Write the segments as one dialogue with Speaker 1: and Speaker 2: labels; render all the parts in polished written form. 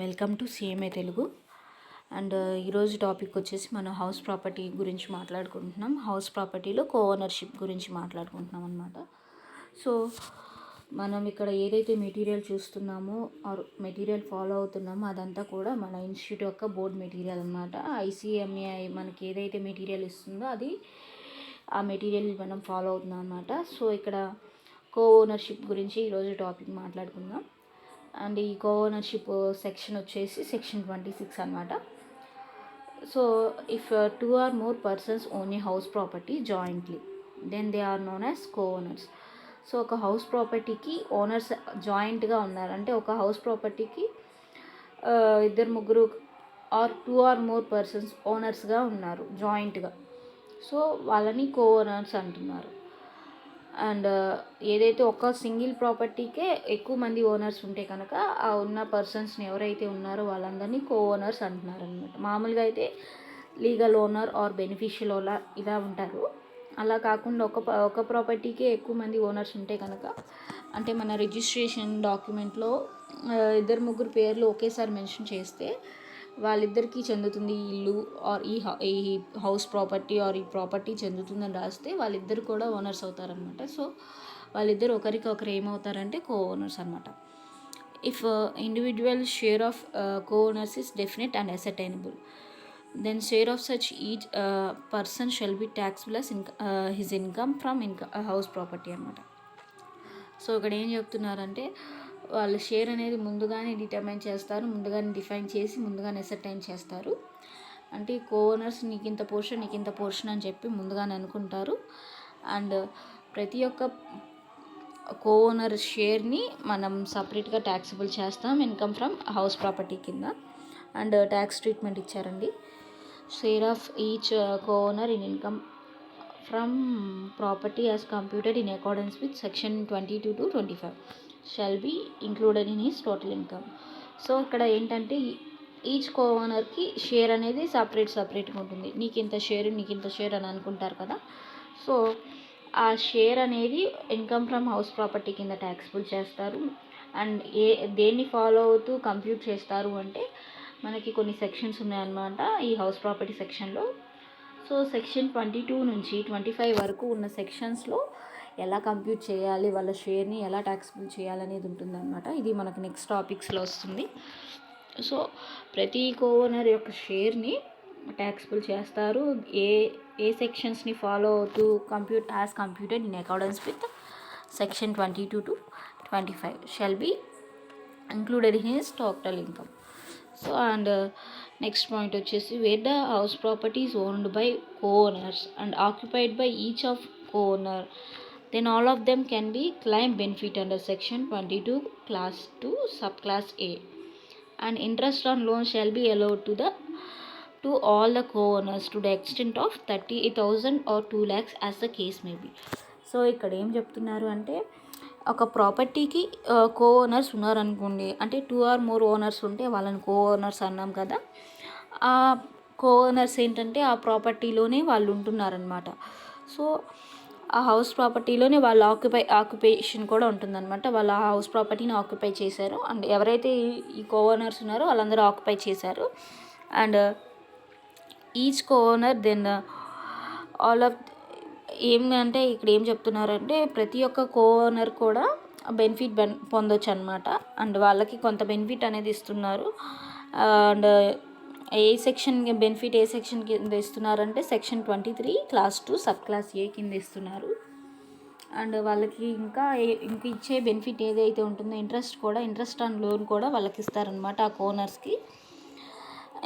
Speaker 1: Welcome to CMA Telugu. And ఈరోజు topic వచ్చేసి మనం హౌస్ ప్రాపర్టీ గురించి మాట్లాడుకుంటున్నాం. హౌస్ ప్రాపర్టీలో కో ఓనర్షిప్ గురించి మాట్లాడుకుంటున్నాం అనమాట. సో మనం ఇక్కడ ఏదైతే మెటీరియల్ చూస్తున్నామో ఆర్ మెటీరియల్ ఫాలో అవుతున్నామో అదంతా కూడా మన ఇన్స్టిట్యూట్ యొక్క బోర్డ్ మెటీరియల్ అనమాట. ఐసిఎంఏఐ మనకి ఏదైతే మెటీరియల్ ఇస్తుందో అది ఆ మెటీరియల్ మనం ఫాలో అవుతున్నాం అనమాట. సో ఇక్కడ కో ఓనర్షిప్ గురించి ఈరోజు టాపిక్ మాట్లాడుకుందాం. అండ్ ఈ కో ఓనర్షిప్ సెక్షన్ వచ్చేసి సెక్షన్ 26 అనమాట. So if 2 or more persons own a house property jointly, then they are known as co-owners. So ఒక హౌస్ ప్రాపర్టీకి ఓనర్స్ జాయింట్గా ఉన్నారు అంటే ఒక హౌస్ ప్రాపర్టీకి ఇద్దరు ముగ్గురు ఆర్ 2 or more persons ఓనర్స్గా ఉన్నారు జాయింట్గా. సో వాళ్ళని కో ఓనర్స్ అంటున్నారు. అండ్ ఏదైతే ఒక సింగిల్ ప్రాపర్టీకే ఎక్కువ మంది ఓనర్స్ ఉంటే కనుక ఆ ఉన్న పర్సన్స్ని ఎవరైతే ఉన్నారో వాళ్ళందరినీ కో ఓనర్స్ అంటున్నారు అనమాట. మామూలుగా అయితే legal owner are beneficial owner ఇలా ఉంటారు. అలా కాకుండా ఒక ప్రాపర్టీకే ఎక్కువ మంది ఓనర్స్ ఉంటే కనుక అంటే మన రిజిస్ట్రేషన్ డాక్యుమెంట్లో ఇద్దరు ముగ్గురు పేర్లు ఒకేసారి మెన్షన్ చేస్తే వాళ్ళిద్దరికీ చెందుతుంది ఈ ఇల్లు ఆర్ ఈ హౌస్ ప్రాపర్టీ ఆర్ ఈ ప్రాపర్టీ చెందుతుందని రాస్తే వాళ్ళిద్దరు కూడా ఓనర్స్ అవుతారనమాట. సో వాళ్ళిద్దరు ఒకరికొకరు ఏమవుతారంటే కో ఓనర్స్ అనమాట. If individual share of co owners is definite and ascertainable, then share of such each person shall be tax plus his income from house property అనమాట. సో ఇక్కడ ఏం చెప్తున్నారంటే వాళ్ళ షేర్ అనేది ముందుగానే డిటర్మైన్ చేస్తారు, ముందుగానే డిఫైన్ చేసి ముందుగానే అసర్టైన్ చేస్తారు. అంటే కో ఓనర్స్ నీకు ఇంత పోర్షన్ అని చెప్పి ముందుగానే అనుకుంటారు. అండ్ ప్రతి ఒక్క కో ఓనర్ షేర్ని మనం సపరేట్గా ట్యాక్సిబుల్ చేస్తాం ఇన్కమ్ ఫ్రమ్ హౌస్ ప్రాపర్టీ కింద. అండ్ ట్యాక్స్ ట్రీట్మెంట్ ఇచ్చారండి. Share of each co owner in income from property as computed in accordance with section 22 to 25 shall be included in his total income. So ఇక్కడ ఏంటంటే each కో ఓనర్కి share అనేది సపరేట్గా ఉంటుంది. నీకు ఇంత షేర్ అని అనుకుంటారు కదా. సో ఆ షేర్ అనేది ఇన్కమ్ ఫ్రమ్ హౌస్ ప్రాపర్టీ కింద ట్యాక్సిబుల్ చేస్తారు. అండ్ దేన్ని ఫాలో అవుతూ కంప్యూట్ చేస్తారు అంటే మనకి కొన్ని సెక్షన్స్ ఉన్నాయన్నమాట ఈ హౌస్ ప్రాపర్టీ సెక్షన్లో. సో సెక్షన్ 22 నుంచి 25 వరకు ఉన్న సెక్షన్స్లో ఎలా కంప్యూట్ చేయాలి, వాళ్ళ షేర్ని ఎలా ట్యాక్సిబుల్ చేయాలనేది ఉంటుందన్నమాట. ఇది మనకు నెక్స్ట్ టాపిక్స్లో వస్తుంది. సో ప్రతి కో ఓనర్ యొక్క షేర్ని ట్యాక్సిబుల్ చేస్తారు. ఏ సెక్షన్స్ని ఫాలో అవుతూ computed in accordance with section 22 to 25 shall be included in his total income. So and next point వచ్చేసి where the house property is owned by co owners and occupied by each of co owner, then all of them can be claim benefit under section 22 class 2 subclass A, and interest on loan shall be allowed to all the co-owners to the extent of 30,000 or 2 lakhs as the case may be. So ఇక్కడ ఏం చెప్తున్నారు అంటే ఒక ప్రాపర్టీకి కో owners ఉన్నారనుకోండి, అంటే 2 or more owners ఉంటే వాళ్ళని కో ఓనర్స్ అన్నాం కదా. ఆ కో ఓనర్స్ ఏంటంటే ఆ ప్రాపర్టీలోనే వాళ్ళు ఉంటున్నారనమాట. సో ఆ హౌస్ ప్రాపర్టీలోనే వాళ్ళ ఆక్యుపేషన్ కూడా ఉంటుందన్నమాట. వాళ్ళ హౌస్ ప్రాపర్టీని ఆక్యుపై చేశారు. అండ్ ఎవరైతే ఈ కో ఓనర్స్ ఉన్నారో వాళ్ళందరూ ఆక్యుపై చేశారు. And each co owner then all of ఏమంటే ఇక్కడ ఏం చెప్తున్నారంటే ప్రతి ఒక్క కో ఓనర్ కూడా బెనిఫిట్ పొందొచ్చు అనమాట. అండ్ వాళ్ళకి కొంత బెనిఫిట్ అనేది ఇస్తున్నారు. అండ్ ఏ సెక్షన్ కింద ఇస్తున్నారంటే సెక్షన్ 23 class 2 subclass A కింద ఇస్తున్నారు. అండ్ వాళ్ళకి ఇంకా ఇచ్చే బెనిఫిట్ ఏదైతే ఉంటుందో ఇంట్రెస్ట్ ఆన్ లోన్ కూడా వాళ్ళకి ఇస్తారనమాట ఆ కోనర్స్కి.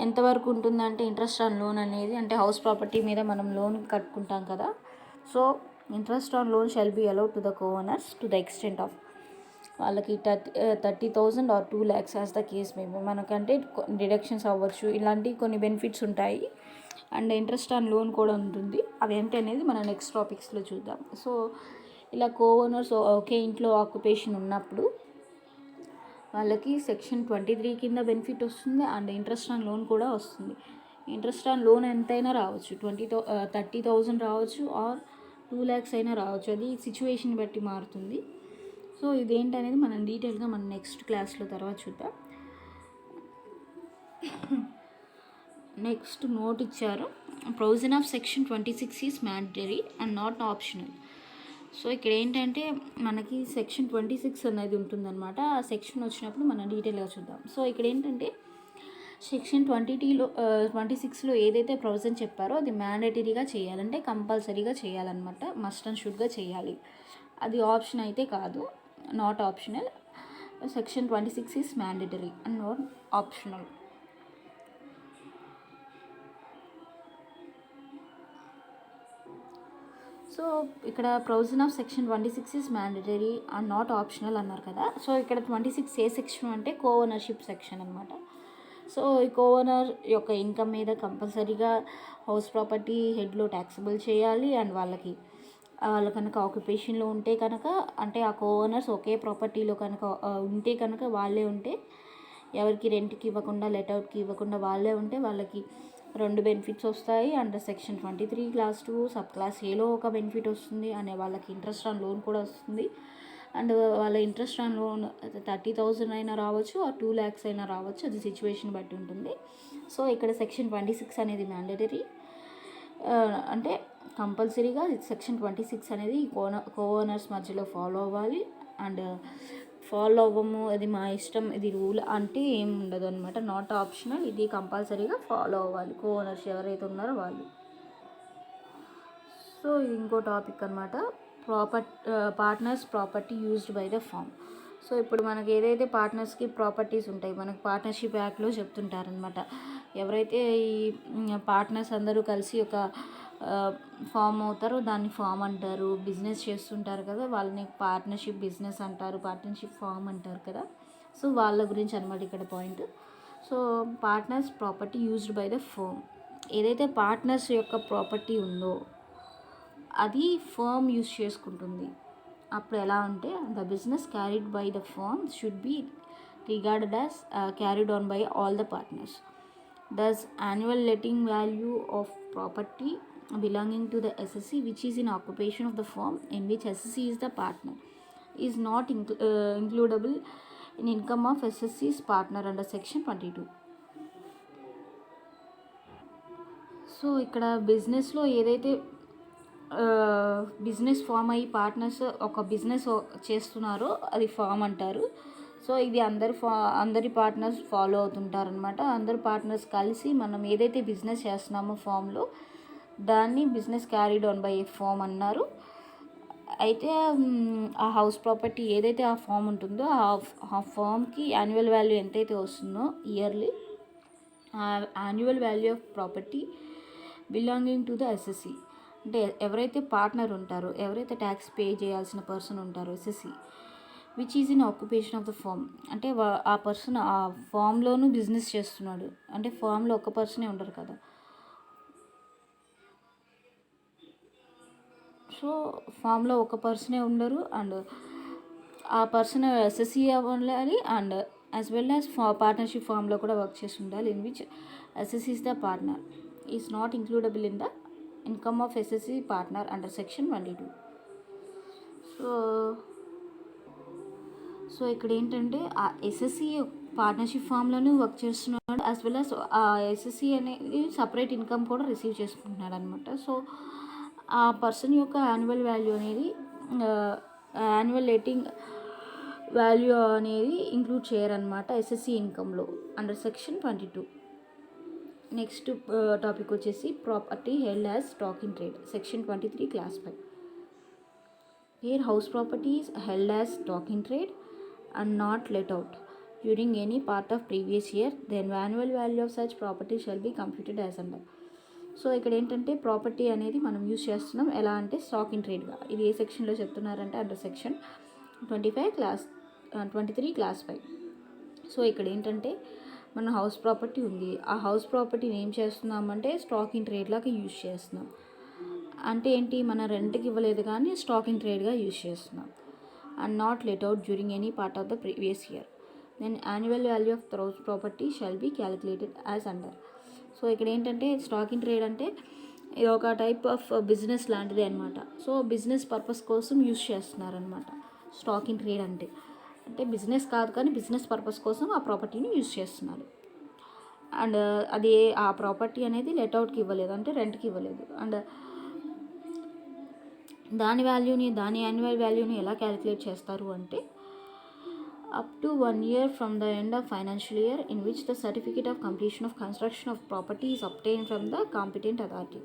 Speaker 1: ఎంతవరకు ఉంటుందంటే ఇంట్రెస్ట్ ఆన్ లోన్ అనేది అంటే హౌస్ ప్రాపర్టీ మీద మనం లోన్ కట్టుకుంటాం కదా. So interest on loan shall be allowed to the co owners to the extent of వాళ్ళకి 30,000 or 2 lakhs as the case may be. మనకంటే డిడక్షన్స్ అవ్వచ్చు, ఇలాంటి కొన్ని బెనిఫిట్స్ ఉంటాయి. అండ్ ఇంట్రెస్ట్ ఆన్ లోన్ కూడా ఉంటుంది. అవి ఏంటి అనేది మనం నెక్స్ట్ టాపిక్స్లో చూద్దాం. సో ఇలా కో ఓనర్స్ ఒకే ఇంట్లో ఆక్యుపేషన్ ఉన్నప్పుడు వాళ్ళకి సెక్షన్ 23 కింద బెనిఫిట్ వస్తుంది. అండ్ ఇంట్రెస్ట్ ఆన్ లోన్ కూడా వస్తుంది. ఇంట్రెస్ట్ ఆన్ లోన్ ఎంతైనా రావచ్చు, 30,000 రావచ్చు ఆర్ 2 lakhs అయినా రావచ్చు. అది సిచ్యువేషన్ బట్టి మారుతుంది. సో ఇదేంటనేది మనం డీటెయిల్గా మనం నెక్స్ట్ క్లాస్లో తర్వాత చూద్దాం. నెక్స్ట్ నోట్ ఇచ్చారు, provision of section 26 is mandatory and not optional. So ఇక్కడ ఏంటంటే మనకి సెక్షన్ 26 అనేది ఉంటుందన్నమాట. ఆ సెక్షన్ వచ్చినప్పుడు మనం డీటెయిల్గా చూద్దాం. సో ఇక్కడ ఏంటంటే సెక్షన్ 26లో ఏదైతే ప్రొవిజన్ చెప్పారో అది మ్యాండేటరీగా చేయాలంటే కంపల్సరీగా చేయాలన్నమాట. మస్ట్ అండ్ షుడ్గా చేయాలి. అది ఆప్షన్ అయితే కాదు, not optional. Section 26 is mandatory and not optional. So ఇక్కడ provision of section 26 is mandatory and not optional అన్నారు కదా. సో ఇక్కడ 26 ఏ సెక్షన్ అంటే కో ఓనర్షిప్ సెక్షన్ అనమాట. సో ఈ కో ఓనర్ యొక్క ఇన్కమ్ మీద కంపల్సరీగా హౌస్ ప్రాపర్టీ హెడ్లో ట్యాక్సబుల్ చేయాలి. అండ్ వాళ్ళు కనుక ఆక్యుపేషన్లో ఉంటే కనుక, అంటే ఆ కో ఓనర్స్ ఒకే ప్రాపర్టీలో కనుక ఉంటే కనుక, వాళ్ళే ఉంటే, ఎవరికి రెంట్కి ఇవ్వకుండా లెట్అవుట్కి ఇవ్వకుండా వాళ్ళే ఉంటే వాళ్ళకి 2 బెనిఫిట్స్ వస్తాయి. Under section 23 class 2 sub class ఏలో ఒక బెనిఫిట్ వస్తుంది. అనే వాళ్ళకి ఇంట్రెస్ట్ ఆన్ లోన్ కూడా వస్తుంది. అండ్ వాళ్ళ ఇంట్రెస్ట్ ఆన్ లోన్ 30,000 అయినా రావచ్చు, ఆ 2 lakhs అయినా రావచ్చు. అది సిచ్యువేషన్ బట్టి ఉంటుంది. సో ఇక్కడ సెక్షన్ 26 అనేది మ్యాండేటరీ, అంటే కంపల్సరీగా సెక్షన్ 26 అనేది కో ఓనర్స్ మధ్యలో ఫాలో అవ్వాలి. అండ్ ఫాలో అవ్వము, అది మా ఇష్టం, ఇది రూల్ అంటే ఏం ఉండదు అనమాట. నాట్ ఆప్షనల్, ఇది కంపల్సరీగా ఫాలో అవ్వాలి కో ఓనర్స్ ఎవరైతే ఉన్నారో వాళ్ళు. సో ఇంకో టాపిక్ అనమాట, partners property used by the firm. So ఇప్పుడు మనకి ఏదైతే పార్ట్నర్స్కి ప్రాపర్టీస్ ఉంటాయి, మనకి పార్ట్నర్షిప్ యాక్ట్లో చెప్తుంటారనమాట. ఎవరైతే ఈ పార్ట్నర్స్ అందరూ కలిసి ఒక ఫామ్ అవుతారో దాన్ని ఫామ్ అంటారు. బిజినెస్ చేస్తుంటారు కదా, వాళ్ళని పార్ట్నర్షిప్ బిజినెస్ అంటారు, పార్ట్నర్షిప్ ఫామ్ అంటారు కదా. సో వాళ్ళ గురించి అనమాట ఇక్కడ point. So partners property used by the firm, ఏదైతే పార్ట్నర్స్ యొక్క ప్రాపర్టీ ఉందో అది ఫర్మ్ యూజ్ చేసుకుంటుంది. అప్పుడు ఎలా అంటే the business carried by the firm should be regarded as carried on by all the partners. Thus, annual letting value of property belonging to the SSC which is in occupation of the firm in which SSC is the partner is not includable in income of SSC's partner under section 22. So ఇక్కడ బిజినెస్లో ఏదైతే business form అయ్యి partners ఒక business చేస్తున్నారో అది form అంటారు. So ఇది అందరి పార్ట్నర్స్ ఫాలో అవుతుంటారనమాట. అందరు పార్ట్నర్స్ కలిసి మనం ఏదైతే బిజినెస్ చేస్తున్నామో ఫామ్లో దాన్ని business carried on by a firm అన్నారు. అయితే ఆ హౌస్ ప్రాపర్టీ ఏదైతే ఆ ఫామ్ ఉంటుందో ఆ ఫామ్కి యాన్యువల్ వాల్యూ ఎంతైతే వస్తుందో ఇయర్లీ, ఆ annual value of property belonging to the assessee, అంటే ఎవరైతే పార్ట్నర్ ఉంటారో, ఎవరైతే ట్యాక్స్ పే చేయాల్సిన పర్సన్ ఉంటారో assessee, which is in occupation of the firm, అంటే ఆ పర్సన్ ఆ ఫామ్లోనూ బిజినెస్ చేస్తున్నాడు. అంటే ఫామ్లో ఒక పర్సనే ఉండరు కదా. సో ఫామ్లో ఒక పర్సనే ఉండరు. అండ్ ఆ పర్సన్ ఎస్ఎస్సి అవ్వాలి. And as well as partnership ఫామ్లో కూడా వర్క్ చేసి ఉండాలి. In which SSC is the partner is not includable in the income of SSC partner under section 22. So ఇక్కడ ఏంటంటే ఆ ఎస్ఎస్సి పార్ట్నర్షిప్ ఫామ్లోనే వర్క్ చేస్తున్నాడు, యాజ్ వెల్ యాజ్ ఆ ఎస్ఎస్సి అనేది సపరేట్ ఇన్కమ్ కూడా రిసీవ్ చేసుకుంటున్నాడు అనమాట. సో ఆ పర్సన్ యొక్క యాన్యువల్ వాల్యూ అనేది యాన్యువల్ లెట్టింగ్ వాల్యూ అనేది ఇంక్లూడ్ చేయరనమాట SSC ఇన్కంలో under section 22. Next topic వచ్చేసి property held as stock in trade, section 23 class 5. Here house property is held as stock in trade and not let out during any part of previous year, then annual value of such property shall be computed as under. So ఇక్కడ ఏంటంటే property అనేది మనం use చేస్తున్నాం ఎలా అంటే stock in ట్రేడ్గా. ఇది ఏ సెక్షన్లో చెప్తున్నారంటే అండర్ సెక్షన్ 23 క్లాస్ 5. సో ఇక్కడ ఏంటంటే మన హౌస్ ప్రాపర్టీ ఉంది, ఆ హౌస్ ప్రాపర్టీని ఏం చేస్తున్నామంటే స్టాక్ ఇన్ ట్రేడ్ లాగా యూజ్ చేస్తున్నాం. అంటే ఏంటి, మన రెంట్కి ఇవ్వలేదు కానీ స్టాకింగ్ ట్రేడ్గా యూజ్ చేస్తున్నాం. And not let out during any part of the previous year, then annual value of house property shall be calculated as under. So ఇక్కడ ఏంటంటే స్టాకింగ్ ట్రేడ్ అంటే ఇది ఒక టైప్ ఆఫ్ బిజినెస్ లాంటిది అనమాట. సో బిజినెస్ పర్పస్ కోసం use చేస్తున్నారనమాట stacking trade అంటే. అంటే బిజినెస్ కాదు కానీ బిజినెస్ పర్పస్ కోసం ఆ ప్రాపర్టీని యూజ్ చేస్తున్నారు. అండ్ అది ఆ ప్రాపర్టీ అనేది లెట్అవుట్కి ఇవ్వలేదు, అంటే రెంట్కి ఇవ్వలేదు. అండ్ దాని యాన్యువల్ వాల్యూని ఎలా క్యాలిక్యులేట్ చేస్తారు అంటే up to 1 year from the end of financial year in which the certificate of completion of construction of property is obtained from the competent authority.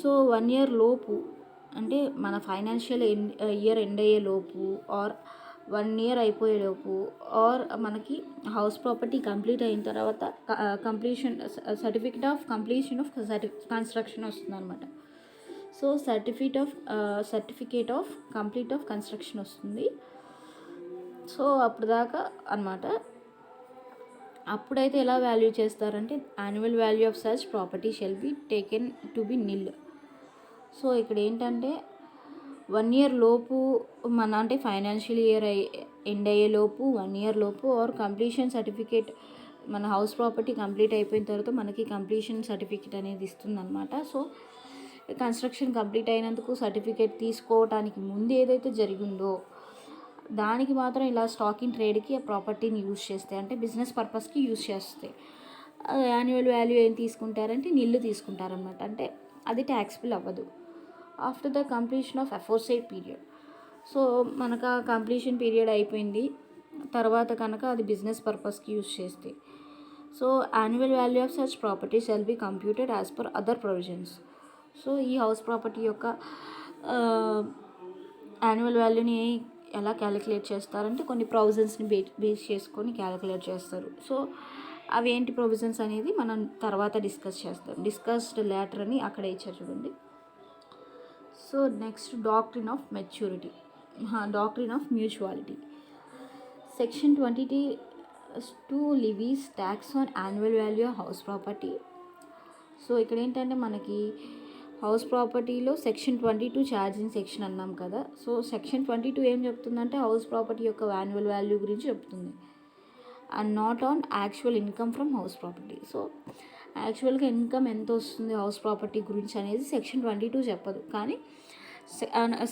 Speaker 1: So 1 year లోపు అంటే మన ఫైనాన్షియల్ ఇయర్ ఎండ్ అయ్యే లోపు are 1 year అయిపోయేలోపు are మనకి house property complete అయిన తర్వాత completion certificate of completion of construction వస్తుంది అనమాట. So certificate of complete of construction వస్తుంది. సో అప్పుడు దాకా అనమాట. అప్పుడైతే ఎలా వాల్యూ చేస్తారంటే annual value of such property shall be taken to be nil. So ఇక్కడ ఏంటంటే 1 year లోపు అంటే ఫైనాన్షియల్ ఇయర్ ఎండ్ అయ్యేలోపు 1 year లోపు ఆర్ కంప్లీషన్ సర్టిఫికేట్ మన హౌస్ ప్రాపర్టీ కంప్లీట్ అయిపోయిన తర్వాత మనకి కంప్లీషన్ సర్టిఫికేట్ అనేది ఇస్తుంది అనమాట. సో కన్స్ట్రక్షన్ కంప్లీట్ అయినందుకు సర్టిఫికేట్ తీసుకోవటానికి ముందు ఏదైతే జరిగిందో దానికి మాత్రం ఇలా స్టాక్ ఇన్ ట్రేడ్కి ఆ ప్రాపర్టీని యూజ్ చేస్తే, అంటే బిజినెస్ పర్పస్కి యూజ్ చేస్తే యాన్యువల్ వాల్యూ ఏం తీసుకుంటారంటే నిల్లు తీసుకుంటారనమాట. అంటే అది ట్యాక్సిబుల్ అవ్వదు after the completion of aforesaid period. So మనకు ఆ కంప్లీషన్ పీరియడ్ అయిపోయింది తర్వాత కనుక అది బిజినెస్ పర్పస్కి యూజ్ చేస్తే so annual value of such property shall be computed as per other provisions. So ఈ హౌస్ ప్రాపర్టీ యొక్క యాన్యువల్ వాల్యూని ఎలా క్యాలిక్యులేట్ చేస్తారంటే కొన్ని ప్రొవిజన్స్ని బేస్ చేసుకొని క్యాలిక్యులేట్ చేస్తారు. సో అవి ఏంటి ప్రొవిజన్స్ అనేది మనం తర్వాత డిస్కస్ చేస్తాం. డిస్కస్డ్ లేటర్ అని అక్కడ ఇచ్చారు చూడండి. So next doctrine of maturity, doctrine of mutuality. Section 22 levies tax on annual value of house property. So ఇక్కడ ఏంటంటే మనకి హౌస్ ప్రాపర్టీలో సెక్షన్ 22 ఛార్జింగ్ సెక్షన్ అన్నాం కదా. సో సెక్షన్ 22 ఏం చెప్తుందంటే హౌస్ ప్రాపర్టీ యొక్క యాన్యువల్ వాల్యూ గురించి చెప్తుంది and not on actual income from house property. So యాక్చువల్గా ఇన్కమ్ ఎంత వస్తుంది హౌస్ ప్రాపర్టీ గురించి అనేది సెక్షన్ 22 చెప్పదు, కానీ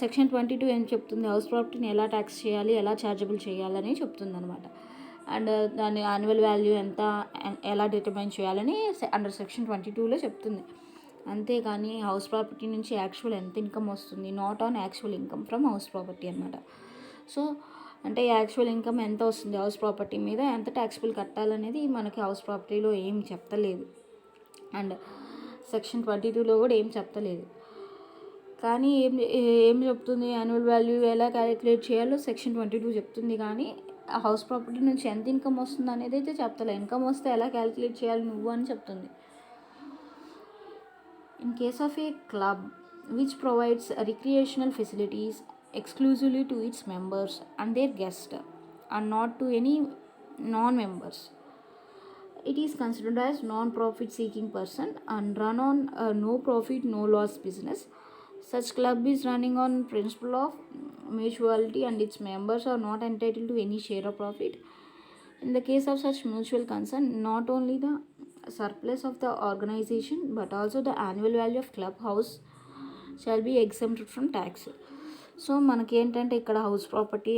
Speaker 1: సెక్షన్ 22 ఏం చెప్తుంది, హౌస్ ప్రాపర్టీని ఎలా ట్యాక్స్ చేయాలి, ఎలా ఛార్జబుల్ చేయాలని చెప్తుంది అనమాట. అండ్ దాని యాన్యువల్ వాల్యూ ఎంత ఎలా డిటర్మైన్ చేయాలని అండర్ సెక్షన్ 22లో చెప్తుంది. అంతేగాని హౌస్ ప్రాపర్టీ నుంచి యాక్చువల్ ఎంత ఇన్కమ్ వస్తుంది, not on actual income from house property అనమాట. సో అంటే యాక్చువల్ ఇన్కమ్ ఎంత వస్తుంది హౌస్ ప్రాపర్టీ మీద ఎంత ట్యాక్సిబుల్ కట్టాలనేది మనకి హౌస్ ప్రాపర్టీలో ఏం చెప్తలేదు అండ్ సెక్షన్ 22లో కూడా ఏం చెప్తలేదు. కానీ ఏం చెప్తుంది, యాన్యువల్ వాల్యూ ఎలా క్యాలిక్యులేట్ చేయాలో సెక్షన్ 22 చెప్తుంది, కానీ హౌస్ ప్రాపర్టీ నుంచి ఎంత ఇన్కమ్ వస్తుంది అనేది అయితే చెప్తలే. ఇన్కమ్ వస్తే ఎలా క్యాలిక్యులేట్ చేయాలి నువ్వు అని చెప్తుంది. In case of a club which provides recreational facilities exclusively to its members and their guests and not to any non-members, it is considered as non-profit seeking person and run on a no profit no loss business. Such club is running on principle of mutuality and its members are not entitled to any share of profit. In the case of such mutual concern, not only the surplus of the organization but also the annual value of club house shall be exempted from tax. So మనకి ఏంటంటే ఇక్కడ house property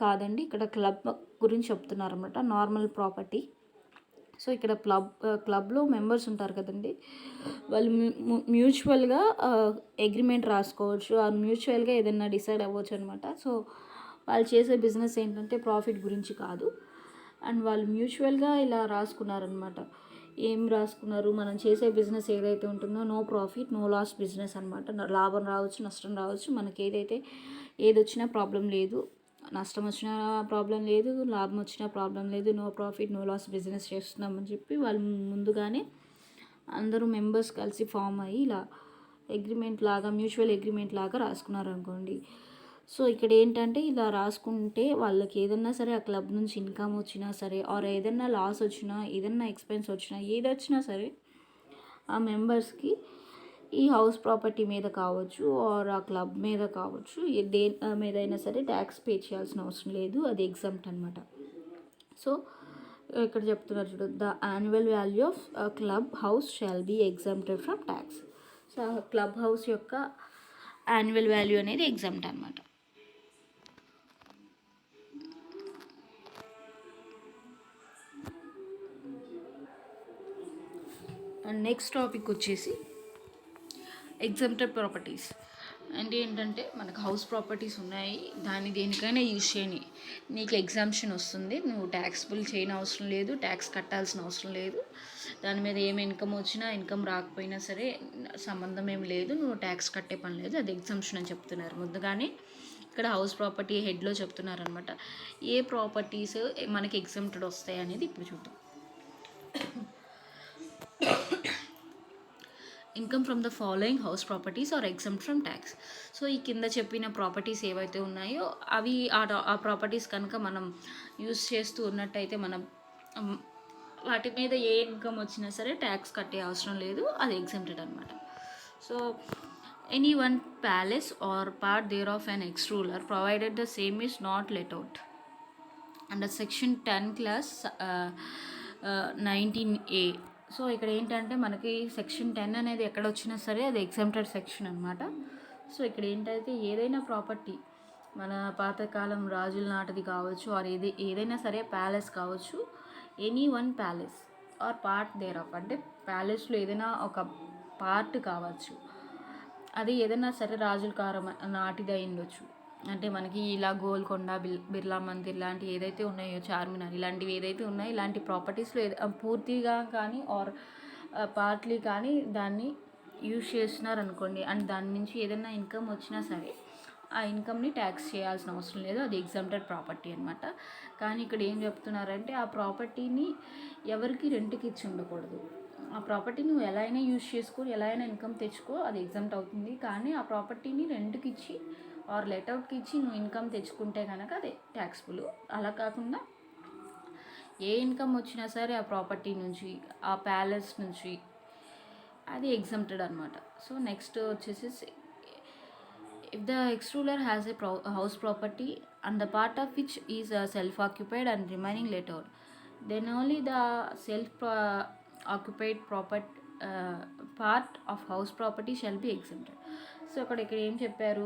Speaker 1: కాదండి, ఇక్కడ club గురించి చెప్తున్నారు అనమాట, normal property. So ఇక్కడ క్లబ్లో మెంబర్స్ ఉంటారు కదండి, వాళ్ళు మ్యూచువల్గా అగ్రిమెంట్ రాసుకోవచ్చు, మ్యూచువల్గా ఏదైనా డిసైడ్ అవ్వచ్చు అనమాట. సో వాళ్ళు చేసే బిజినెస్ ఏంటంటే ప్రాఫిట్ గురించి కాదు, అండ్ వాళ్ళు మ్యూచువల్గా ఇలా రాసుకున్నారనమాట. ఏం రాసుకున్నారు, మనం చేసే బిజినెస్ ఏదైతే ఉంటుందో no profit no loss business అనమాట. లాభం రావచ్చు నష్టం రావచ్చు, మనకి ఏది వచ్చినా ప్రాబ్లం లేదు, నష్టం వచ్చినా ప్రాబ్లం లేదు, లాభం వచ్చినా ప్రాబ్లం లేదు, no profit no loss business చేస్తున్నామని చెప్పి వాళ్ళు ముందుగానే అందరూ మెంబర్స్ కలిసి ఫామ్ అయ్యి ఇలా అగ్రిమెంట్ లాగా మ్యూచువల్ అగ్రిమెంట్ లాగా రాసుకున్నారు అనుకోండి. సో ఇక్కడ ఏంటంటే ఇలా రాసుకుంటే వాళ్ళకి ఏదన్నా సరే ఆ క్లబ్ నుంచి ఇన్కమ్ వచ్చినా సరే ఆర్ ఏదన్నా లాస్ వచ్చినా ఏదన్నా ఎక్స్పెన్స్ వచ్చినా ఏది వచ్చినా సరే ఆ మెంబర్స్కి ఈ హౌస్ ప్రాపర్టీ మీద కావచ్చు ఆర్ ఆ క్లబ్ మీద కావచ్చు దేని మీదైనా సరే ట్యాక్స్ పే చేయాల్సిన అవసరం లేదు, అది ఎగ్జామ్ట్ అనమాట. సో ఇక్కడ చెప్తున్నారు చూడు, the annual value of club house shall be exempted from tax. So club house యొక్క యాన్యువల్ వాల్యూ అనేది ఎగ్జామ్ట్ అనమాట. అండ్ నెక్స్ట్ టాపిక్ వచ్చేసి ఎగ్జామ్టెడ్ ప్రాపర్టీస్ అంటే ఏంటంటే మనకు హౌస్ ప్రాపర్టీస్ ఉన్నాయి, దాన్ని దేనికైనా యూజ్ చేయని నీకు ఎగ్జామ్షన్ వస్తుంది, నువ్వు ట్యాక్స్బుల్ చేయని అవసరం లేదు, ట్యాక్స్ కట్టాల్సిన అవసరం లేదు, దాని మీద ఏమి ఇన్కమ్ వచ్చినా ఇన్కమ్ రాకపోయినా సరే సంబంధం ఏం లేదు, నువ్వు ట్యాక్స్ కట్టే పని లేదు, అది ఎగ్జామ్షన్ అని చెప్తున్నారు ముందుగానే. ఇక్కడ హౌస్ ప్రాపర్టీ హెడ్లో చెప్తున్నారు అనమాట. ఏ ప్రాపర్టీస్ మనకి ఎగ్జామ్టెడ్ వస్తాయి అనేది ఇప్పుడు చూద్దాం. Income from the following house properties are exempt from tax. So ఈ కింద చెప్పిన ప్రాపర్టీస్ ఏవైతే ఉన్నాయో అవి ఆ ప్రాపర్టీస్ కనుక మనం యూస్ చేస్తూ ఉన్నట్టయితే మనం వాటి మీద ఏ ఇన్కమ్ వచ్చినా సరే ట్యాక్స్ కట్టే అవసరం లేదు, అది ఎగ్జామ్టెడ్ అనమాట. So any one palace or part there of an ex ruler provided the same is not let out under section 10 clause 19A. So ఇక్కడ ఏంటంటే మనకి సెక్షన్ 10 అనేది ఎక్కడ వచ్చినా సరే అది ఎగ్జామ్టెడ్ సెక్షన్ అనమాట. సో ఇక్కడ ఏంటంటే ఏదైనా ప్రాపర్టీ మన పాతకాలం రాజుల నాటిది కావచ్చు ఆర్ ఏదైనా సరే ప్యాలెస్ కావచ్చు, any one palace or part there of అంటే ప్యాలెస్లో ఏదైనా ఒక పార్ట్ కావచ్చు, అది ఏదైనా సరే రాజుల కాలం నాటిది అయి ఉండొచ్చు. అంటే మనకి ఇలా గోల్కొండ, బిర్లా మందిర్ లాంటి ఏదైతే ఉన్నాయో, చార్మినార్ ఇలాంటివి ఏదైతే ఉన్నాయో ఇలాంటి ప్రాపర్టీస్లో పూర్తిగా కానీ ఆర్ పార్ట్లీ కానీ దాన్ని యూజ్ చేస్తున్నారు అనుకోండి, అండ్ దాని నుంచి ఏదైనా ఇన్కమ్ వచ్చినా సరే ఆ ఇన్కమ్ని ట్యాక్స్ చేయాల్సిన అవసరం లేదు, అది ఎగ్జామ్టెడ్ ప్రాపర్టీ అనమాట. కానీ ఇక్కడ ఏం చెప్తున్నారంటే ఆ ప్రాపర్టీని ఎవరికి రెంట్కి ఇచ్చి ఉండకూడదు. ఆ ప్రాపర్టీ నువ్వు ఎలా అయినా యూజ్ చేసుకో, ఎలా అయినా ఇన్కమ్ తెచ్చుకో, అది ఎగ్జామ్ట్ అవుతుంది. కానీ ఆ ప్రాపర్టీని రెంట్కి ఇచ్చి ఆర్ లెట్అవుట్కి ఇచ్చి నువ్వు ఇన్కమ్ తెచ్చుకుంటే కనుక అది ట్యాక్స్బుల్. అలా కాకుండా ఏ ఇన్కమ్ వచ్చినా సరే ఆ ప్రాపర్టీ నుంచి, ఆ ప్యాలెస్ నుంచి, అది ఎగ్జామ్టెడ్ అనమాట. సో నెక్స్ట్ వచ్చేసి if the ex-ruler has a house property and the part of which is self-occupied and remaining let out, then only the self-occupied part of house property shall be exempted. So ఇక్కడ ఏం చెప్పారు,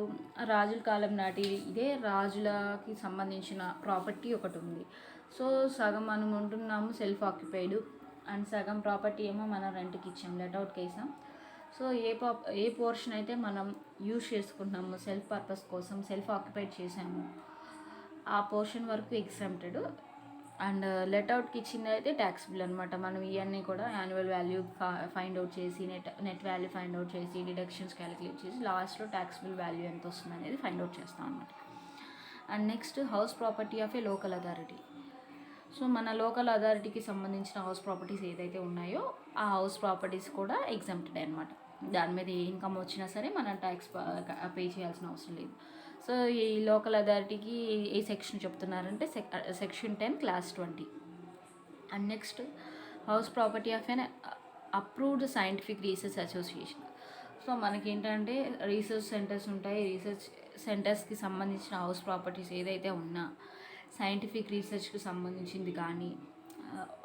Speaker 1: రాజుల కాలం నాటి ఇదే రాజులకి సంబంధించిన property ఒకటి ఉంది. So సగం మనం ఉంటున్నాము సెల్ఫ్ ఆక్యుపైడ్ అండ్ సగం ప్రాపర్టీ ఏమో మనం రెంట్కి ఇచ్చాం, లెట్అవుట్కి వేసాం. సో ఏ పోర్షన్ అయితే మనం యూజ్ చేసుకుంటున్నాము సెల్ఫ్ పర్పస్ కోసం, సెల్ఫ్ ఆక్యుపైడ్ చేసాము, ఆ పోర్షన్ వరకు ఎగ్జామ్టెడ్. అండ్ లెట్అవుట్కి ఇచ్చింది అయితే ట్యాక్స్బుల్ అనమాట. మనం ఇవన్నీ కూడా యాన్యువల్ వాల్యూ ఫైండ్ అవుట్ చేసి, నెట్ వాల్యూ ఫైండ్ అవుట్ చేసి, డిడక్షన్స్ క్యాలిక్యులేట్ చేసి లాస్ట్లో ట్యాక్స్బుల్ వాల్యూ ఎంత వస్తుంది అనేది ఫైండ్ అవుట్ చేస్తాం అనమాట. And next house property of A local authority. So మన లోకల్ అథారిటీకి సంబంధించిన హౌస్ ప్రాపర్టీస్ ఏదైతే ఉన్నాయో ఆ హౌస్ ప్రాపర్టీస్ కూడా ఎగ్జామ్టెడ్ అనమాట. దాని మీద ఏ ఇన్కమ్ వచ్చినా సరే మనం ట్యాక్స్ పే చేయాల్సిన అవసరం లేదు. సో ఈ లోకల్ అథారిటీకి ఏ సెక్షన్ చెప్తున్నారంటే section 10 clause 20. And next house property of an approved scientific research association. So మనకేంటంటే రీసెర్చ్ సెంటర్స్ ఉంటాయి, రీసెర్చ్ సెంటర్స్కి సంబంధించిన హౌస్ ప్రాపర్టీస్ ఏదైతే ఉన్నా సైంటిఫిక్ రీసెర్చ్కి సంబంధించింది కానీ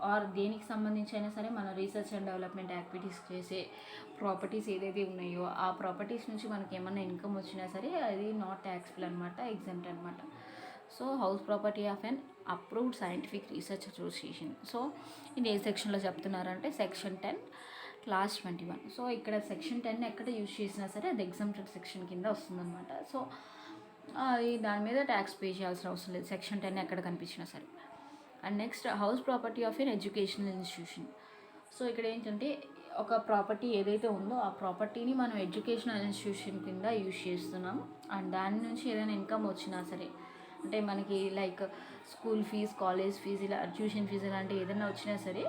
Speaker 1: ఆర్ దేనికి సంబంధించి అయినా సరే మన రీసెర్చ్ అండ్ డెవలప్మెంట్ యాక్టివిటీస్ చేసే ప్రాపర్టీస్ ఏదైతే ఉన్నాయో ఆ ప్రాపర్టీస్ నుంచి మనకి ఏమన్నా ఇన్కమ్ వచ్చినా సరే అది నాట్ ట్యాక్స్బుల్ అనమాట, ఎగ్జామ్ట్ అనమాట. So house property of an approved scientific research association. So ఇది ఏ సెక్షన్లో చెప్తున్నారంటే సెక్షన్ 10 క్లాస్ 21. సో ఇక్కడ సెక్షన్ 10 ఎక్కడ యూజ్ చేసినా సరే అది ఎగ్జామ్టెడ్ సెక్షన్ కింద వస్తుందన్నమాట. సో దాని మీద ట్యాక్స్ పే చేయాల్సిన అవసరం లేదు సెక్షన్ 10 ఎక్కడ కనిపించినా సరే. And next house property of an educational institution. So ఇక్కడ ఏంటంటే ఒక ప్రాపర్టీ ఏదైతే ఉందో ఆ ప్రాపర్టీని మనం ఎడ్యుకేషనల్ ఇన్స్టిట్యూషన్ కింద యూజ్ చేస్తున్నాం. అండ్ దాని నుంచి ఏదైనా ఇన్కమ్ వచ్చినా సరే, అంటే మనకి like school fees, college fee, ఇలా ట్యూషన్ ఫీజు ఇలాంటివి ఏదైనా వచ్చినా సరే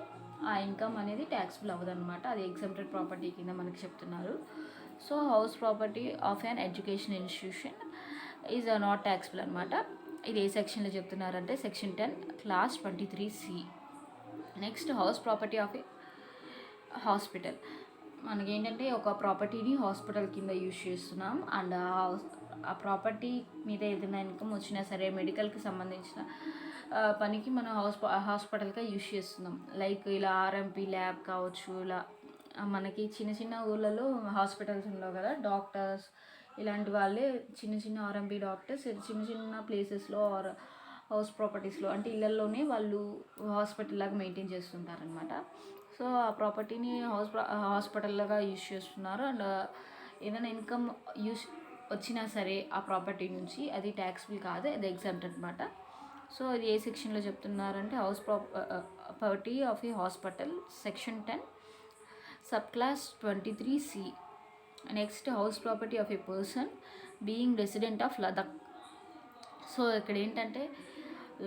Speaker 1: ఆ ఇన్కమ్ అనేది ట్యాక్స్బుల్ అవ్వదన్నమాట, అది ఎగ్జామ్టెడ్ ప్రాపర్టీ కింద మనకి చెప్తున్నారు. So house property of an educational institution is not taxable అనమాట. ఇది ఏ సెక్షన్లో చెప్తున్నారంటే section 10 clause 23C. Next house property of a hospital. మనకేంటంటే ఒక ప్రాపర్టీని హాస్పిటల్ కింద యూజ్ చేస్తున్నాం అండ్ ఆ ప్రాపర్టీ మీద ఏదైనా ఇన్కమ్ వచ్చినా సరే మెడికల్కి సంబంధించిన పనికి మనం హాస్పిటల్గా యూజ్ చేస్తున్నాం. లైక్ ఇలా ఆర్ఎంపీ ల్యాబ్ కావచ్చు, ఇలా మనకి చిన్న చిన్న ఊళ్ళలో హాస్పిటల్స్ ఉండవు కదా, డాక్టర్స్ ఇలాంటి వాళ్ళే చిన్న చిన్న ఆర్ఎంపీ డాక్టర్స్ చిన్న చిన్న ప్లేసెస్లో ఆర్ హౌస్ ప్రాపర్టీస్లో అంటే ఇళ్ళల్లోనే వాళ్ళు హాస్పిటల్ లాగా మెయింటైన్ చేస్తుంటారనమాట. సో ఆ ప్రాపర్టీని హాస్పిటల్గా యూజ్ చేస్తున్నారు. అండ్ ఏదైనా ఇన్కమ్ యూజ్ వచ్చినా సరే ఆ ప్రాపర్టీ నుంచి అది ట్యాక్సిబుల్ కాదు, అది ఎగ్జామ్ట్ అనమాట. సో ఇది ఏ సెక్షన్లో చెప్తున్నారంటే property of a hospital section 10 sub class 23C. Next house property of A person being resident of Ladakh. So ఇక్కడ ఏంటంటే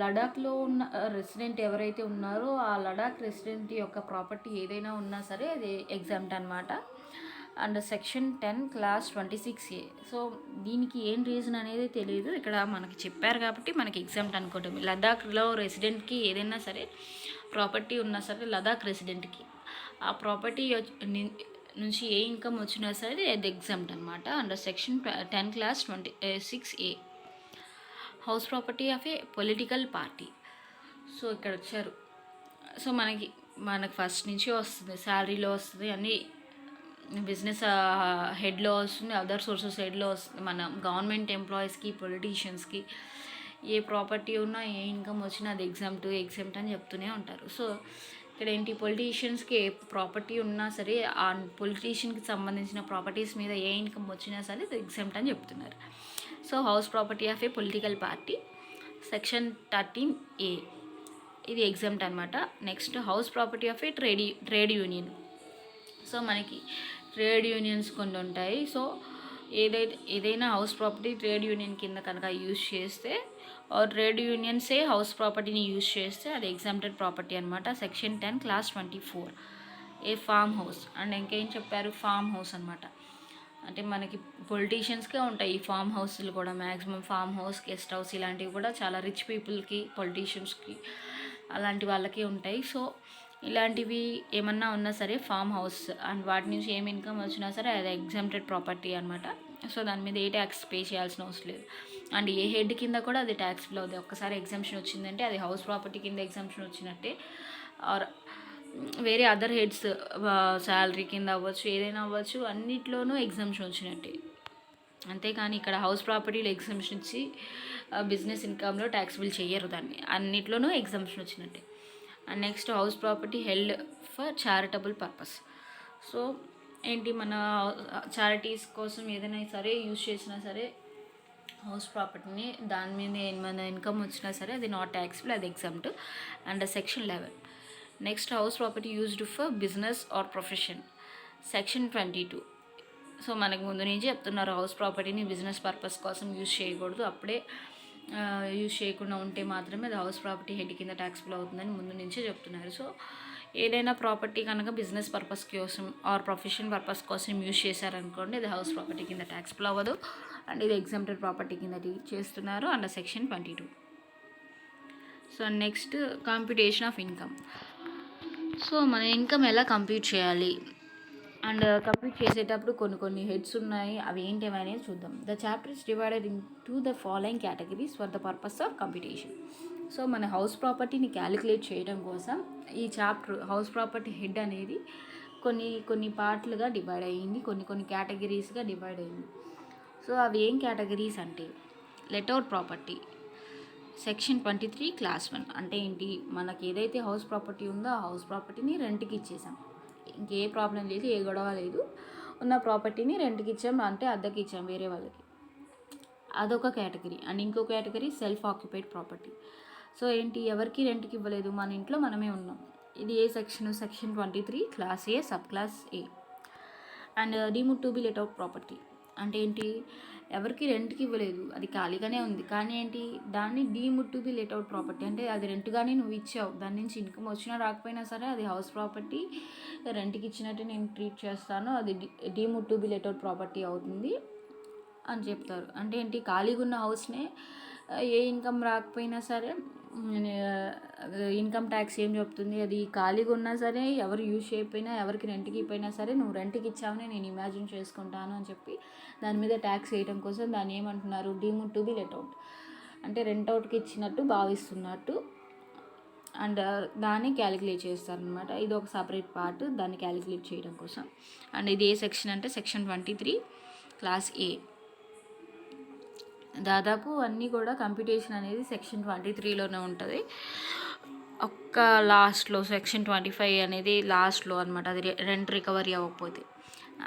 Speaker 1: లడాఖ్లో ఉన్న రెసిడెంట్ ఎవరైతే ఉన్నారో ఆ లడాఖ్ రెసిడెంట్ యొక్క ప్రాపర్టీ ఏదైనా ఉన్నా సరే అది ఎగ్జామ్ట్ అనమాట. And section 10 class 26A. So దీనికి ఏం రీజన్ అనేది తెలియదు, ఇక్కడ మనకి చెప్పారు కాబట్టి మనకి ఎగ్జామ్ట్ అనుకోవటం. లదాఖ్లో రెసిడెంట్కి ఏదైనా సరే ప్రాపర్టీ ఉన్నా సరే లదాఖ్ రెసిడెంట్కి ఆ ప్రాపర్టీ నుంచి ఏ ఇన్కమ్ వచ్చినా సరే అది ఎగ్జామ్ట్ అనమాట. Under section 10 class 26A house property of A political party. So ఇక్కడ వచ్చారు. సో మనకు ఫస్ట్ నుంచి వస్తుంది, శాలరీలో వస్తుంది, అన్నీ బిజినెస్ హెడ్లో వస్తుంది, అదర్ సోర్సెస్ హెడ్లో వస్తుంది. మన గవర్నమెంట్ ఎంప్లాయీస్కి, పొలిటీషియన్స్కి ఏ ప్రాపర్టీ ఉన్నా ఏ ఇన్కమ్ వచ్చినా అది ఎగ్జామ్ట్ అని చెప్తూనే ఉంటారు. సో ఇక్కడ ఏంటి, పొలిటీషియన్స్కి ఏ ప్రాపర్టీ ఉన్నా సరే ఆ పొలిటీషియన్కి సంబంధించిన ప్రాపర్టీస్ మీద ఏ ఇన్కమ్ వచ్చినా సరే అది ఎగ్జామ్ట్ అని చెప్తున్నారు. So house property of A political party section 13A ఇది ఎగ్జామ్ట్ అనమాట. Next house property of A trade union. So మనకి ట్రేడ్ యూనియన్స్ కొన్ని ఉంటాయి. సో ఏదైనా హౌస్ ప్రాపర్టీ ట్రేడ్ యూనియన్ కింద కనుక యూజ్ చేస్తే ట్రేడ్ యూనియన్సే హౌస్ ప్రాపర్టీని యూజ్ చేస్తే అది ఎగ్జామ్టెడ్ ప్రాపర్టీ అనమాట. Section 10 class 24 A farm house. And ఇంకేం చెప్పారు, ఫామ్ హౌస్ అనమాట. అంటే మనకి పొలిటీషియన్స్కే ఉంటాయి ఈ ఫామ్ హౌస్లు కూడా, maximum farm house, guest house ఇలాంటివి కూడా చాలా రిచ్ పీపుల్కి, పొలిటీషియన్స్కి అలాంటి వాళ్ళకి ఉంటాయి. సో ఇలాంటివి ఏమన్నా ఉన్నా సరే ఫామ్ హౌస్ అండ్ వాటి నుంచి ఏం ఇన్కమ్ వచ్చినా సరే అది ఎగ్జామ్టెడ్ ప్రాపర్టీ అనమాట. సో దాని మీద ఏ ట్యాక్స్ పే చేయాల్సిన అవసరం లేదు. అండ్ ఏ హెడ్ కింద కూడా అది ట్యాక్స్లో అవుతుంది. ఒక్కసారి ఎగ్జామ్షన్ వచ్చిందంటే అది హౌస్ ప్రాపర్టీ కింద ఎగ్జామ్షన్ వచ్చినట్టే. ఆర్ వేరే అదర్ హెడ్స్ శాలరీ కింద అవ్వచ్చు, ఏదైనా అవ్వచ్చు, అన్నిట్లోనూ ఎగ్జామ్షన్ వచ్చినట్టే. అంతేకాని ఇక్కడ హౌస్ ప్రాపర్టీలో ఎగ్జామ్షన్ ఇచ్చి బిజినెస్ ఇన్కమ్లో ట్యాక్సిబుల్ చేయరు, దాన్ని అన్నిట్లోనూ ఎగ్జామ్షన్ వచ్చినట్టే. And next house property held for charitable purpose. So ఏంటి, మన చారిటీస్ కోసం ఏదైనా సరే యూజ్ చేసినా సరే హౌస్ ప్రాపర్టీని దాని మీద ఏమైనా ఇన్కమ్ వచ్చినా సరే అది నాట్ ట్యాక్సిబుల్, అది exempt. And section 11 next house property used for business are profession section 22. So మనకు ముందు నుంచి చెప్తున్నారు హౌస్ ప్రాపర్టీని బిజినెస్ పర్పస్ కోసం యూజ్ చేయకూడదు, అప్పుడే యూజ్ చేయకుండా ఉంటే మాత్రమే అది హౌస్ ప్రాపర్టీ హెడ్ కింద ట్యాక్సిబుల్ అవుతుందని ముందు నుంచే చెప్తున్నారు. సో ఏదైనా ప్రాపర్టీ కనుక బిజినెస్ పర్పస్ కోసం ఆర్ ప్రొఫెషన్ పర్పస్ కోసం యూజ్ చేశారనుకోండి అది హౌస్ ప్రాపర్టీ కింద ట్యాక్సిబుల్ అవ్వదు అండ్ ఇది ఎగ్జామ్టెడ్ ప్రాపర్టీ కింద ట్రీట్ చేస్తున్నారు under section 22. So next computation of income. So మన ఇన్కమ్ ఎలా కంప్యూట్ చేయాలి అండ్ కంప్యూట్ చేసేటప్పుడు కొన్ని హెడ్స్ ఉన్నాయి, అవి ఏంటి అనేది చూద్దాం. The chapter is divided in to the following categories for the purpose of computation. So మన హౌస్ ప్రాపర్టీని క్యాలిక్యులేట్ చేయడం కోసం ఈ చాప్టర్ హౌస్ ప్రాపర్టీ హెడ్ అనేది కొన్ని పార్ట్లుగా డివైడ్ అయ్యింది, కొన్ని కేటగిరీస్గా డివైడ్ అయ్యింది. సో అవి ఏం కేటగిరీస్ అంటే లెట్అవుట్ ప్రాపర్టీ సెక్షన్ 23 క్లాస్ 1. అంటే ఏంటి, మనకి ఏదైతే హౌస్ ప్రాపర్టీ ఉందో ఆ హౌస్ ప్రాపర్టీని రెంట్కి ఇచ్చేసాం, ఇంకే ప్రాబ్లం లేదు, ఏ గొడవ లేదు, ఉన్న ప్రాపర్టీని రెంట్కి ఇచ్చాం అంటే అద్దెకి ఇచ్చాం వేరే వాళ్ళకి, అదొక కేటగిరీ. అండ్ ఇంకో category self occupied property. So ఏంటి, ఎవరికి రెంట్కి ఇవ్వలేదు, మన ఇంట్లో మనమే ఉన్నాం. ఇది ఏ section, section 23 clause A sub clause A. And deemed to be let out property అంటే ఏంటి, ఎవరికి రెంట్కి ఇవ్వలేదు, అది ఖాళీగానే ఉంది, కానీ ఏంటి దాన్ని deemed to be let out property అంటే అది రెంట్గానే నువ్వు ఇచ్చావు, దాని నుంచి ఇన్కమ్ వచ్చినా రాకపోయినా సరే అది హౌస్ ప్రాపర్టీ రెంట్కి ఇచ్చినట్టు నేను ట్రీట్ చేస్తాను, అది deemed to be let out property అవుతుంది అని చెప్తారు. అంటే ఏంటి, ఖాళీగా ఉన్న హౌస్నే ఏ ఇన్కమ్ రాకపోయినా సరే ఇన్కమ్ ట్యాక్స్ ఏం చెప్తుంది, అది ఖాళీగా ఉన్నా సరే ఎవరు యూజ్ చేయకపోయినా ఎవరికి రెంట్కి ఇచ్చిపోయినా సరే నువ్వు రెంట్కి ఇచ్చావని నేను ఇమాజిన్ చేసుకుంటాను అని చెప్పి దాని మీద ట్యాక్స్ వేయడం కోసం దాన్ని ఏమంటున్నారు, deemed to be let out అంటే రెంట్ అవుట్కి ఇచ్చినట్టు భావిస్తున్నట్టు అండ్ దాన్ని క్యాలిక్యులేట్ చేస్తారనమాట. ఇది ఒక సపరేట్ పార్ట్ దాన్ని క్యాలిక్యులేట్ చేయడం కోసం. అండ్ ఇది ఏ సెక్షన్ అంటే సెక్షన్ 23 క్లాస్ A. దాదాపు అన్నీ కూడా కంప్యూటేషన్ అనేది సెక్షన్ 23లోనే ఉంటుంది. ఒక్క లాస్ట్లో సెక్షన్ 25 అనేది లాస్ట్లో అనమాట, అది రెంట్ రికవరీ అవ్వకపోతే.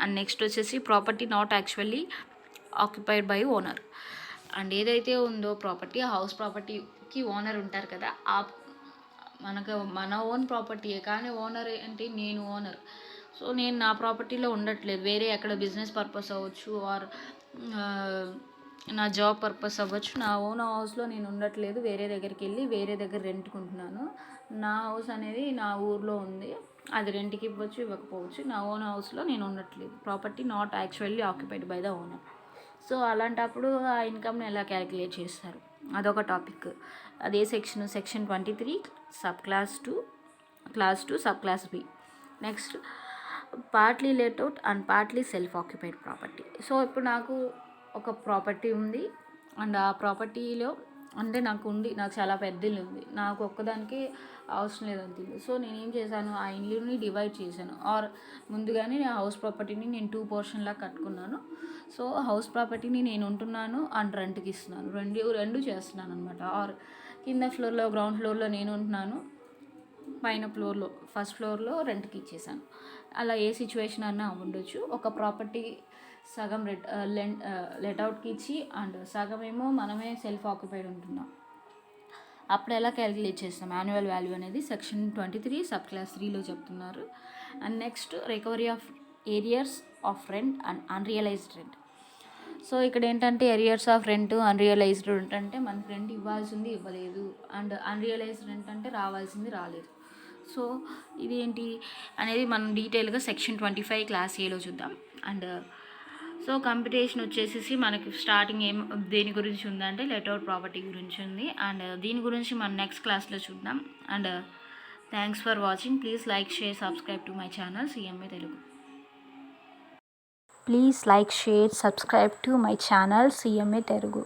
Speaker 1: అండ్ నెక్స్ట్ వచ్చేసి property not actually occupied by owner. And ఏదైతే ఉందో ప్రాపర్టీ, హౌస్ ప్రాపర్టీకి ఓనర్ ఉంటారు కదా, మన ఓన్ ప్రాపర్టీయే కానీ ఓనర్ అంటే నేను ఓనర్. సో నేను నా ప్రాపర్టీలో ఉండట్లేదు, వేరే ఎక్కడ బిజినెస్ పర్పస్ అవ్వచ్చు ఆర్ నా జాబ్ పర్పస్ అవ్వచ్చు, నా ఓన్ హౌస్లో నేను ఉండట్లేదు, వేరే దగ్గరికి వెళ్ళి వేరే దగ్గర రెంట్కుంటున్నాను. నా హౌస్ అనేది నా ఊర్లో ఉంది, అది రెంట్కి ఇవ్వచ్చు ఇవ్వకపోవచ్చు, నా ఓన్ హౌస్లో నేను ఉండట్లేదు. Property not actually occupied by the owner. So అలాంటప్పుడు ఆ ఇన్కమ్ని ఎలా క్యాలిక్యులేట్ చేస్తారు, అదొక టాపిక్. అదే section 23 sub clause 2 sub clause B. Next partly let out and partly self occupied property. So ఇప్పుడు నాకు ఒక ప్రాపర్టీ ఉంది అండ్ ఆ ప్రాపర్టీలో అంటే నాకు చాలా పెద్ద ఇల్లు ఉంది, నాకు ఒక్కదానికి అవసరం లేదంత ఇల్లు. సో నేను ఏం చేశాను, ఆ ఇల్లుని డివైడ్ చేశాను, ఆర్ ముందుగానే నా హౌస్ ప్రాపర్టీని నేను 2 పోర్షన్లా కట్టుకున్నాను. సో హౌస్ ప్రాపర్టీని నేను ఉంటున్నాను అండ్ రెంట్కి ఇస్తున్నాను, రెండు చేస్తున్నాను అనమాట. ఆర్ కింద ఫ్లోర్లో గ్రౌండ్ ఫ్లోర్లో నేను ఉంటున్నాను, పైన ఫ్లోర్లో ఫస్ట్ ఫ్లోర్లో రెంట్కి ఇచ్చేసాను. అలా ఏ సిచ్యువేషన్ అన్నా ఉండొచ్చు. ఒక ప్రాపర్టీ సగం లెట్అవుట్కి ఇచ్చి అండ్ సగం ఏమో మనమే సెల్ఫ్ ఆక్యుపైడ్ ఉంటున్నాం. అప్పుడు ఎలా క్యాలిక్యులేట్ చేస్తాం యాన్యువల్ వాల్యూ అనేది సెక్షన్ 23 సబ్ క్లాస్ 3లో చెప్తున్నారు. And next recovery of arrears of rent and unrealised rent. So ఇక్కడ ఏంటంటే arrears of rent, unrealised rent అంటే మనకి రెంట్ ఇవ్వాల్సింది ఇవ్వలేదు, అండ్ అన్రియలైజ్డ్ రెంట్ అంటే రావాల్సింది రాలేదు. సో ఇది ఏంటి అనేది మనం డీటెయిల్గా సెక్షన్ 25 క్లాస్ ఏలో చూద్దాం. అండ్ సో కంప్యూటేషన్ వచ్చేసి మనకి స్టార్టింగ్ దేని గురించి ఉందంటే లెట్అవుట్ ప్రాపర్టీ గురించి ఉంది. అండ్ దీని గురించి మనం నెక్స్ట్ క్లాస్లో చూద్దాం. And thanks for watching. Please like, share, subscribe to my channel CMA Telugu. Please like, share, subscribe to my channel CMA Telugu.